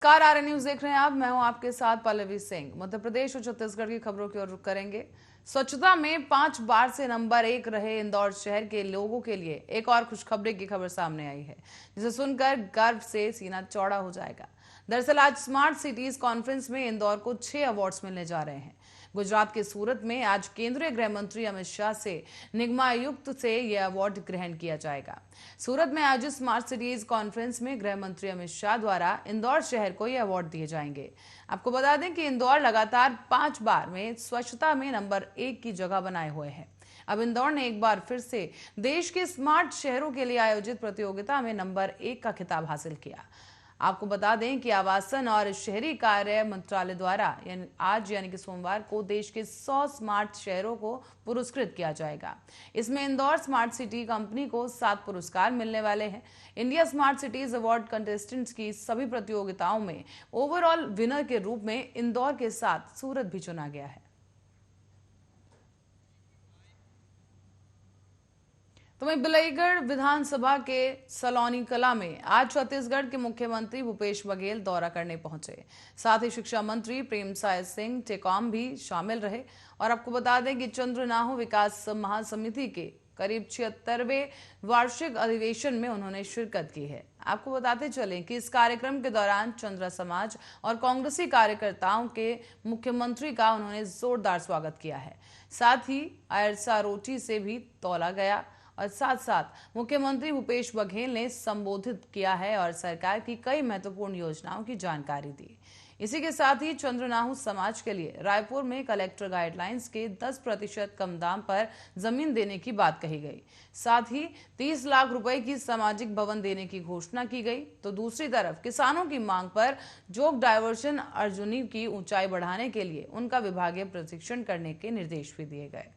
Car R news देख रहे हैं आप। मैं हूं आपके साथ पल्लवी सिंह। मध्य प्रदेश और छत्तीसगढ़ की खबरों की ओर रुख करेंगे। स्वच्छता में 5 बार से नंबर 1 रहे इंदौर शहर के लोगों के लिए एक और खुशखबरी की खबर सामने आई है, जिसे सुनकर गर्व से सीना चौड़ा हो जाएगा। दरअसल आज स्मार्ट सिटीज कॉन्फ्रेंस में इंदौर को 6 अवार्ड्स मिलने जा रहे हैं। गुजरात के सूरत में आज केंद्रीय गृह मंत्री अमित शाह से निगमायुक्त से यह अवार्ड ग्रहण किया जाएगा। सूरत में आयोजित स्मार्ट सिटीज कॉन्फ्रेंस में गृह मंत्री अमित शाह द्वारा इंदौर शहर को यह अवार्ड दिए जाएंगे। आपको बता दें कि इंदौर लगातार 5 बार में स्वच्छता में नंबर 1 की जगह बनाए हुए हैं। अब इंदौर ने एक बार फिर से देश के स्मार्ट शहरों के लिए आयोजित प्रतियोगिता में नंबर 1 का खिताब हासिल किया। आपको बता दें कि आवासन और शहरी कार्य मंत्रालय द्वारा आज यानी कि सोमवार को देश के 100 स्मार्ट शहरों को पुरस्कृत किया जाएगा। इसमें इंदौर स्मार्ट सिटी कंपनी को 7 पुरस्कार मिलने वाले हैं। India smart cities award contestants की सभी प्रतियोगिताओं में ओवरऑल विनर के रूप में इंदौर के साथ सूरत भी चुना गया है। तो वहीं बिलाईगढ़ विधानसभा के सलौनी कला में आज छत्तीसगढ़ के मुख्यमंत्री भूपेश बघेल दौरा करने पहुंचे। साथ ही शिक्षा मंत्री प्रेमसाय सिंह टेकॉम भी शामिल रहे। और आपको बता दें कि चंद्रनाहु विकास महासमिति के करीब 76वें वार्षिक अधिवेशन में उन्होंने शिरकत की है। आपको बताते चलें कि इस कार्यक्रम के दौरान चंद्रा समाज और कांग्रेसी कार्यकर्ताओं के मुख्यमंत्री का उन्होंने जोरदार स्वागत किया है। साथ ही अयरसा रोटी से भी तौला गया और साथ साथ मुख्यमंत्री भूपेश बघेल ने संबोधित किया है और सरकार की कई महत्वपूर्ण योजनाओं की जानकारी दी। इसी के साथ ही चंद्रनाहु समाज के लिए रायपुर में कलेक्टर गाइडलाइंस के 10% कम दाम पर जमीन देने की बात कही गई। साथ ही 30 लाख रुपए की सामाजिक भवन देने की घोषणा की गई। तो दूसरी तरफ किसानों की मांग पर जोग डायवर्सन अर्जुनी की ऊंचाई बढ़ाने के लिए उनका विभागीय प्रशिक्षण करने के निर्देश भी दिए गए।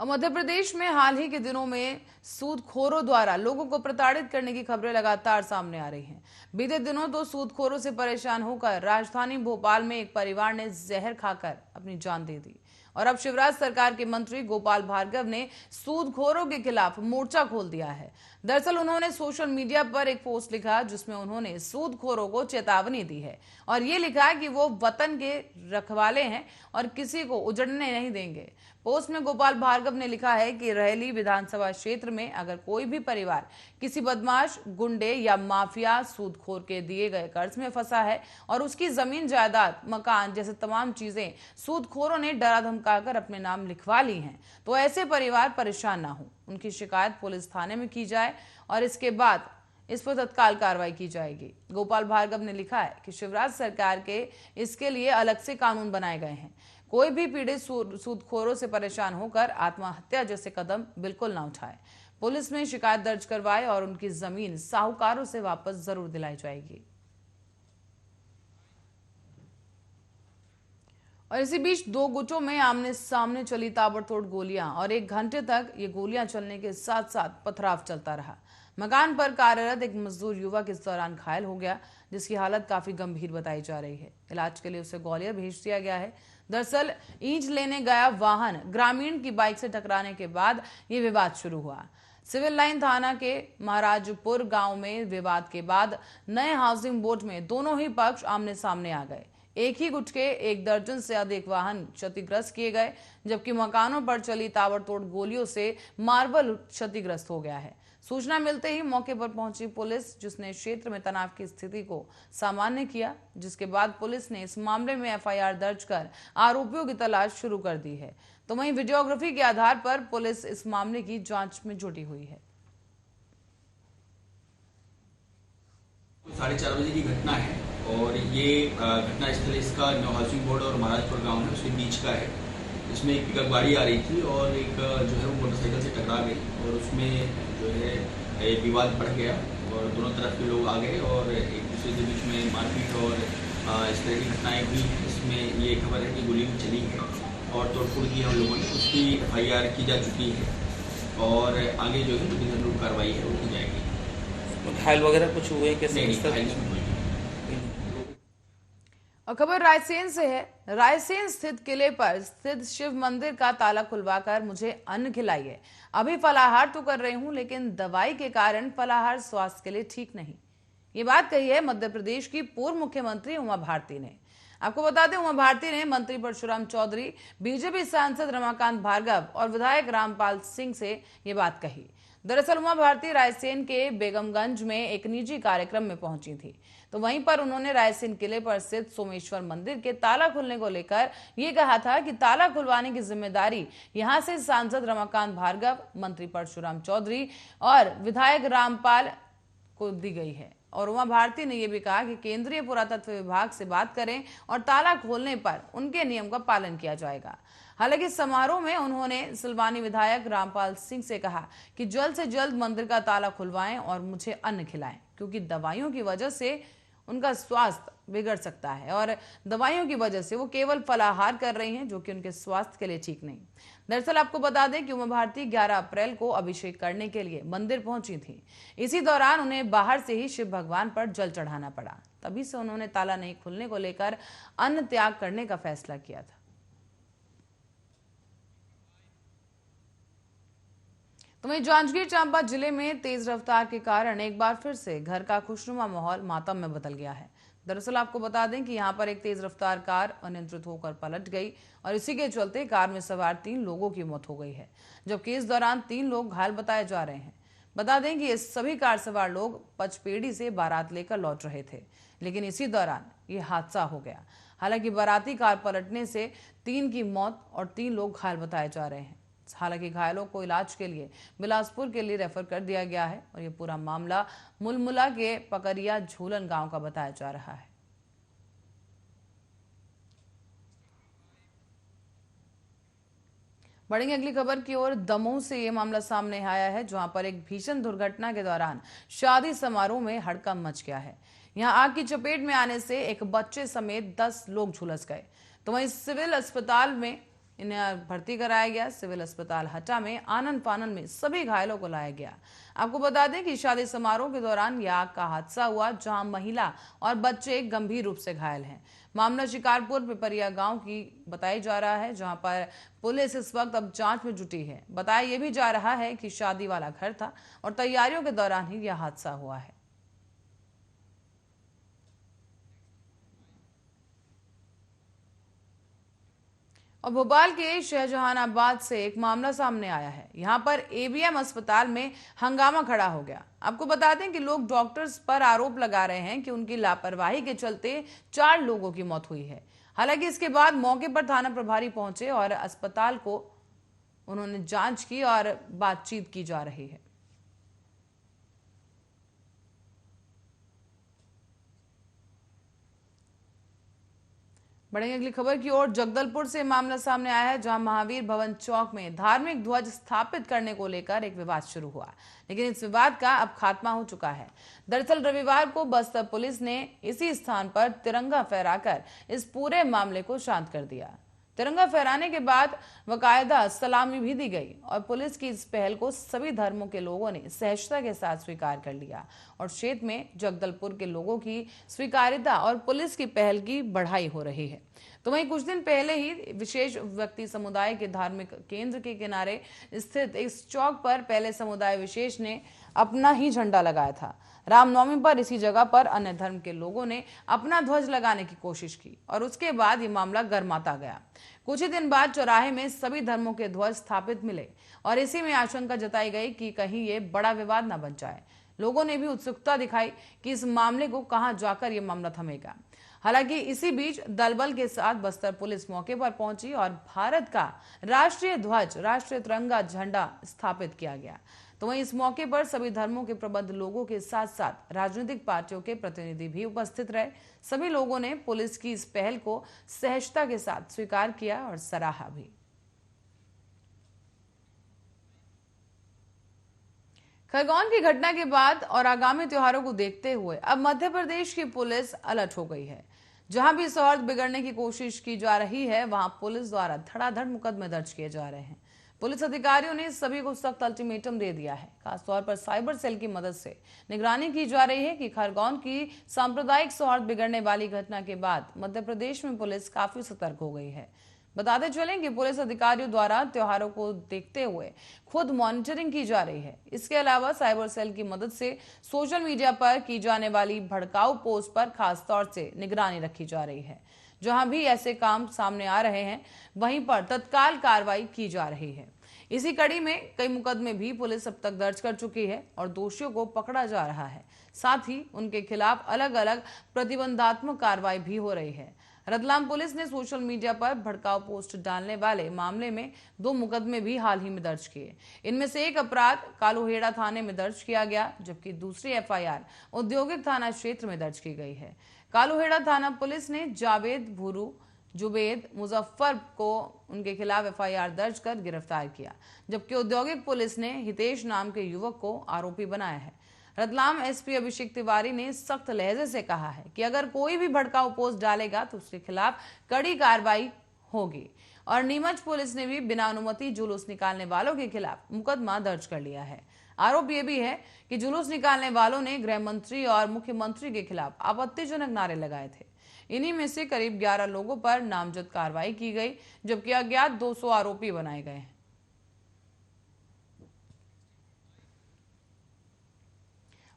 और मध्य प्रदेश में हाल ही के दिनों में सूदखोरों द्वारा लोगों को प्रताड़ित करने की खबरें लगातार सामने आ रही हैं। बीते दिनों तो सूदखोरों से परेशान होकर राजधानी भोपाल में एक परिवार ने जहर खाकर अपनी जान दे दी। और अब शिवराज सरकार के मंत्री गोपाल भार्गव ने सूदखोरों के खिलाफ मोर्चा खोल दिया है। दरअसल उन्होंने सोशल मीडिया पर एक पोस्ट लिखा, जिसमें उन्होंने सूदखोरों को चेतावनी दी है और ये लिखा कि वो वतन के रखवाले हैं और किसी को उजड़ने नहीं देंगे। पोस्ट में गोपाल भार्गव ने लिखा है कि रहेली विधानसभा क्षेत्र में अगर कोई भी परिवार किसी बदमाश, गुंडे या माफिया सूदखोर के दिए गए कर्ज में फंसा है और उसकी जमीन, जायदाद, मकान जैसे तमाम चीजें सूदखोरों ने डरा धमकाकर अपने नाम लिखवा ली हैं, तो ऐसे परिवार परेशान ना हो। उनकी शिकायत पुलिस थाने में की जाए और इसके बाद इस पर तत्काल कार्रवाई की जाएगी। गोपाल भार्गव ने लिखा है कि शिवराज सरकार के इसके लिए अलग से कानून बनाए गए हैं। कोई भी पीड़ित सूदखोरों से परेशान होकर आत्महत्या जैसे कदम बिल्कुल ना उठाए। पुलिस में शिकायत दर्ज करवाए और उनकी जमीन साहूकारों से वापस जरूर दिलाई जाएगी। और इसी बीच 2 गुटों में आमने सामने चली ताबड़तोड़ गोलियां और 1 घंटे तक ये गोलियां चलने के साथ साथ पथराव चलता रहा। मकान पर कार्यरत एक मजदूर युवक इस दौरान घायल हो गया, जिसकी हालत काफी गंभीर बताई जा रही है। इलाज के लिए उसे ग्वालियर भेज दिया गया है। दरअसल ईंट लेने गया वाहन ग्रामीण की बाइक से टकराने के बाद ये विवाद शुरू हुआ। सिविल लाइन थाना के महाराजपुर गांव में विवाद के बाद नए हाउसिंग बोर्ड में दोनों ही पक्ष आमने सामने आ गए। एक ही गुट के 1 दर्जन से अधिक वाहन क्षतिग्रस्त किए गए, जबकि मकानों पर चली ताबड़तोड़ गोलियों से मार्बल क्षतिग्रस्त हो गया है। सूचना मिलते ही मौके पर पहुंची पुलिस, जिसने क्षेत्र में तनाव की स्थिति को सामान्य किया, जिसके बाद पुलिस ने इस मामले में एफआईआर दर्ज कर आरोपियों की तलाश शुरू कर दी है। तो वहीं वीडियोग्राफी के आधार पर पुलिस इस मामले की जांच में जुटी हुई है। 4:30 बजे की घटना है और ये घटना स्थल इसका न्यू हाउसिंग बोर्ड और महाराजपुर गांव है, उसके बीच का है। इसमें एक पिकअप गाड़ी आ रही थी और एक जो है वो मोटरसाइकिल से टकरा गई और उसमें जो है विवाद बढ़ गया और दोनों तरफ के लोग आ गए और एक दूसरे के बीच में मारपीट और इस तरह की घटनाएं हुई। इसमें ये खबर है कि गोली भी चली है और तोड़फोड़ की हम लोगों ने, उसकी एफआईआर की जा चुकी है और आगे जो है जो कार्रवाई है वो की जाएगी। घायल वगैरह कुछ हुए कैसे? और खबर रायसेन से है। रायसेन स्थित किले पर स्थित शिव मंदिर का ताला खुलवाकर मुझे अन्न खिलाइए। अभी फलाहार तो कर रही हूं, लेकिन दवाई के कारण फलाहार स्वास्थ्य के लिए ठीक नहीं। ये बात कही है मध्य प्रदेश की पूर्व मुख्यमंत्री उमा भारती ने। आपको बता दें, उमा भारती ने मंत्री परशुराम चौधरी, बीजेपी सांसद रमाकांत भार्गव और विधायक रामपाल सिंह से ये बात कही। दरअसल उमा भारती रायसेन के बेगमगंज में एक निजी कार्यक्रम में पहुंची थी, तो वहीं पर उन्होंने रायसेन किले पर स्थित सोमेश्वर मंदिर के ताला खुलने को लेकर ये कहा था कि ताला खुलवाने की जिम्मेदारी यहां से सांसद रमाकांत भार्गव, मंत्री परशुराम चौधरी और विधायक रामपाल को दी गई है। और उमा भारती ने यह भी कहा कि केंद्रीय पुरातत्व विभाग से बात करें और ताला खोलने पर उनके नियम का पालन किया जाएगा। हालांकि समारोह में उन्होंने सिलवानी विधायक रामपाल सिंह से कहा कि जल्द से जल्द मंदिर का ताला खुलवाएं और मुझे अन्न खिलाएं, क्योंकि दवाइयों की वजह से उनका स्वास्थ्य बिगड़ सकता है और दवाइयों की वजह से वो केवल फलाहार कर रही हैं, जो कि उनके स्वास्थ्य के लिए ठीक नहीं। दरअसल आपको बता दें कि उमा भारती 11 अप्रैल को अभिषेक करने के लिए मंदिर पहुंची थी। इसी दौरान उन्हें बाहर से ही शिव भगवान पर जल चढ़ाना पड़ा, तभी से उन्होंने ताला नहीं खुलने को लेकर अन्न त्याग करने का फैसला किया था। तो वहीं जांजगीर चांपा जिले में तेज रफ्तार के कारण एक बार फिर से घर का खुशनुमा माहौल मातम में बदल गया है। दरअसल आपको बता दें कि यहां पर एक तेज रफ्तार कार अनियंत्रित होकर पलट गई और इसी के चलते कार में सवार 3 लोगों की मौत हो गई है, जबकि इस दौरान 3 लोग घायल बताए जा रहे हैं। बता दें कि ये सभी कार सवार लोग पचपेड़ी से बारात लेकर लौट रहे थे, लेकिन इसी दौरान ये हादसा हो गया। हालांकि बाराती कार पलटने से 3 की मौत और 3 लोग घायल बताए जा रहे हैं। हालांकि घायलों को इलाज के लिए बिलासपुर के लिए रेफर कर दिया गया है और ये पूरा मामला मुलमुला के पकरिया झूलन गांव का बताया जा रहा है। बढ़ेंगे अगली खबर की ओर। दमोह से ये मामला सामने आया है, जहां पर एक भीषण दुर्घटना के दौरान शादी समारोह में हड़कंप मच गया है। यहां आग की चपेट में आने से एक बच्चे समेत 10 लोग झुलस गए, तो वहीं सिविल अस्पताल में इन्हें भर्ती कराया गया। सिविल अस्पताल हटा में आनन फानन में सभी घायलों को लाया गया। आपको बता दें कि शादी समारोह के दौरान यह आग का हादसा हुआ, जहां महिला और बच्चे गंभीर रूप से घायल हैं। मामला शिकारपुर पिपरिया गांव की बताया जा रहा है, जहां पर पुलिस इस वक्त अब जांच में जुटी है। बताया यह भी जा रहा है कि शादी वाला घर था और तैयारियों के दौरान ही यह हादसा हुआ है। और भोपाल के शाहजहानाबाद से एक मामला सामने आया है। यहां पर एबीएम अस्पताल में हंगामा खड़ा हो गया। आपको बता दें कि लोग डॉक्टर्स पर आरोप लगा रहे हैं कि उनकी लापरवाही के चलते 4 लोगों की मौत हुई है। हालांकि इसके बाद मौके पर थाना प्रभारी पहुंचे और अस्पताल को उन्होंने जांच की और बातचीत की जा रही है। बढ़ेंगे अगली खबर की ओर। जगदलपुर से मामला सामने आया है, जहां महावीर भवन चौक में धार्मिक ध्वज स्थापित करने को लेकर एक विवाद शुरू हुआ, लेकिन इस विवाद का अब खात्मा हो चुका है। दरअसल रविवार को बस्तर पुलिस ने इसी स्थान पर तिरंगा फहराकर इस पूरे मामले को शांत कर दिया। तिरंगा फहराने के बाद बाकायदा सलामी भी दी गई और पुलिस की इस पहल को सभी धर्मों के लोगों ने सहजता के साथ स्वीकार कर लिया और क्षेत्र में जगदलपुर के लोगों की स्वीकार्यता और पुलिस की पहल की बढ़ाई हो रही है। तो वहीं कुछ दिन पहले ही विशेष व्यक्ति समुदाय के धार्मिक केंद्र के किनारे स्थित इस चौक पर पहले समुदाय विशेष ने अपना ही झंडा लगाया था। रामनवमी पर इसी जगह पर अन्य धर्म के लोगों ने अपना ध्वज लगाने की कोशिश की और उसके बाद ये मामला गर्माता गया। कुछ ही दिन बाद चौराहे में सभी धर्मों के ध्वज स्थापित मिले और इसी में आशंका जताई गई कि कहीं ये बड़ा विवाद न बन जाए। लोगों ने भी उत्सुकता दिखाई कि इस मामले को कहां जाकर ये मामला थमेगा। हालांकि इसी बीच दलबल के साथ बस्तर पुलिस मौके पर पहुंची और भारत का राष्ट्रीय ध्वज, राष्ट्रीय तिरंगा झंडा स्थापित किया गया। तो वहीं इस मौके पर सभी धर्मों के प्रबुद्ध लोगों के साथ साथ राजनीतिक पार्टियों के प्रतिनिधि भी उपस्थित रहे। सभी लोगों ने पुलिस की इस पहल को सहजता के साथ स्वीकार किया और सराहा भी। खरगोन की घटना के बाद और आगामी त्योहारों को देखते हुए अब मध्य प्रदेश की पुलिस अलर्ट हो गई है। जहां भी सौहार्द बिगड़ने की कोशिश की जा रही है, वहां पुलिस द्वारा धड़ाधड़ मुकदमे दर्ज किए जा रहे हैं। पुलिस अधिकारियों ने सभी को सख्त अल्टीमेटम दे दिया है। खासतौर पर साइबर सेल की मदद से निगरानी की जा रही है कि खरगोन की सांप्रदायिक सौहार्द बिगड़ने वाली घटना के बाद मध्य प्रदेश में पुलिस काफी सतर्क हो गई है। बताते चलें कि पुलिस अधिकारियों द्वारा त्योहारों को देखते हुए खुद मॉनिटरिंग की जा रही है। इसके अलावा साइबर सेल की मदद से सोशल मीडिया पर की जाने वाली भड़काऊ पोस्ट पर खासतौर से निगरानी रखी जा रही है। जहां भी ऐसे काम सामने आ रहे हैं वहीं पर तत्काल कार्रवाई की जा रही है। इसी कड़ी में कई मुकदमे भी पुलिस अब तक दर्ज कर चुकी है और दोषियों को पकड़ा जा रहा है। साथ ही उनके खिलाफ अलग अलग प्रतिबंधात्मक कार्रवाई भी हो रही है। रतलाम पुलिस ने सोशल मीडिया पर भड़काऊ पोस्ट डालने वाले मामले में 2 मुकदमे भी हाल ही में दर्ज किए। इनमें से एक अपराध कालूहेड़ा थाने में दर्ज किया गया, जबकि दूसरी एफआईआर औद्योगिक थाना क्षेत्र में दर्ज की गई है। कालूहेड़ा थाना पुलिस ने जावेद भूरू जुबेद मुजफ्फर को उनके खिलाफ एफआईआर दर्ज कर गिरफ्तार किया, जबकि औद्योगिक पुलिस ने हितेश नाम के युवक को आरोपी बनाया है। रतलाम एसपी अभिषेक तिवारी ने सख्त लहजे से कहा है कि अगर कोई भी भड़काऊ पोस्ट डालेगा तो उसके खिलाफ कड़ी कार्रवाई होगी। और नीमच पुलिस ने भी बिना अनुमति जुलूस निकालने वालों के खिलाफ मुकदमा दर्ज कर लिया है। आरोप यह भी है कि जुलूस निकालने वालों ने गृह मंत्री और मुख्यमंत्री के खिलाफ आपत्तिजनक नारे लगाए थे। इन्हीं में से करीब 11 लोगों पर नामजद कार्रवाई की गई, जबकि अज्ञात 200 आरोपी बनाए गए हैं।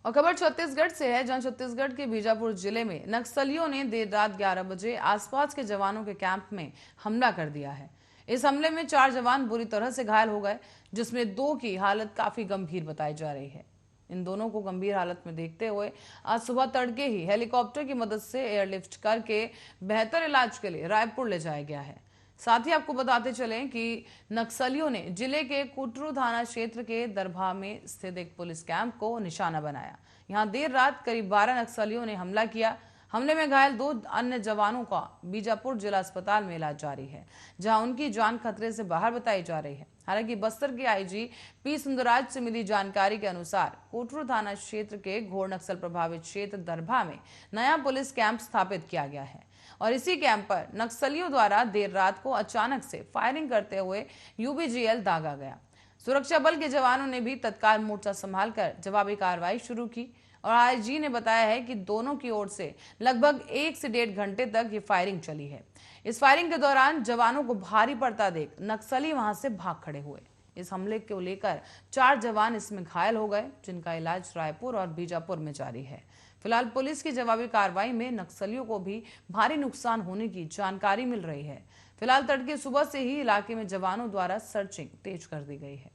और खबर छत्तीसगढ़ से है, जहां छत्तीसगढ़ के बीजापुर जिले में नक्सलियों ने देर रात 11 बजे आसपास के जवानों के कैंप में हमला कर दिया है। इस हमले में 4 जवान बुरी तरह से घायल हो गए, जिसमें 2 की हालत काफी गंभीर बताई जा रही है। इन दोनों को गंभीर हालत में देखते हुए आज सुबह तड़के ही हेलीकॉप्टर की मदद से एयरलिफ्ट करके बेहतर इलाज के लिए रायपुर ले जाया गया है। साथ ही आपको बताते चलें कि नक्सलियों ने जिले के कुटरू थाना क्षेत्र के दरभा में स्थित एक पुलिस कैंप को निशाना बनाया। यहां देर रात करीब 12 नक्सलियों ने हमला किया। हमले में घायल 2 अन्य जवानों का बीजापुर जिला अस्पताल में इलाज जारी है, जहां उनकी जान खतरे से बाहर बताई जा रही है। हालांकि बस्तर के आईजी पी सुंदरराज से मिली जानकारी के अनुसार कोटरू थाना क्षेत्र के घोर नक्सल प्रभावित क्षेत्र दरभा में नया पुलिस कैंप स्थापित किया गया है और इसी कैंप पर नक्सलियों द्वारा देर रात को अचानक से फायरिंग करते हुए यूबीजीएल दागा गया। सुरक्षा बल के जवानों ने भी तत्काल मोर्चा संभालकर जवाबी कार्रवाई शुरू की और आईजी ने बताया है कि दोनों की ओर से लगभग 1 से 1.5 घंटे तक ये फायरिंग चली है। इस फायरिंग के दौरान जवानों को भारी पड़ता देख नक्सली वहां से भाग खड़े हुए। इस हमले को लेकर 4 जवान इसमें घायल हो गए, जिनका इलाज रायपुर और बीजापुर में जारी है। फिलहाल पुलिस की जवाबी कार्रवाई में नक्सलियों को भी भारी नुकसान होने की जानकारी मिल रही है। फिलहाल तड़के सुबह से ही इलाके में जवानों द्वारा सर्चिंग तेज कर दी गई है।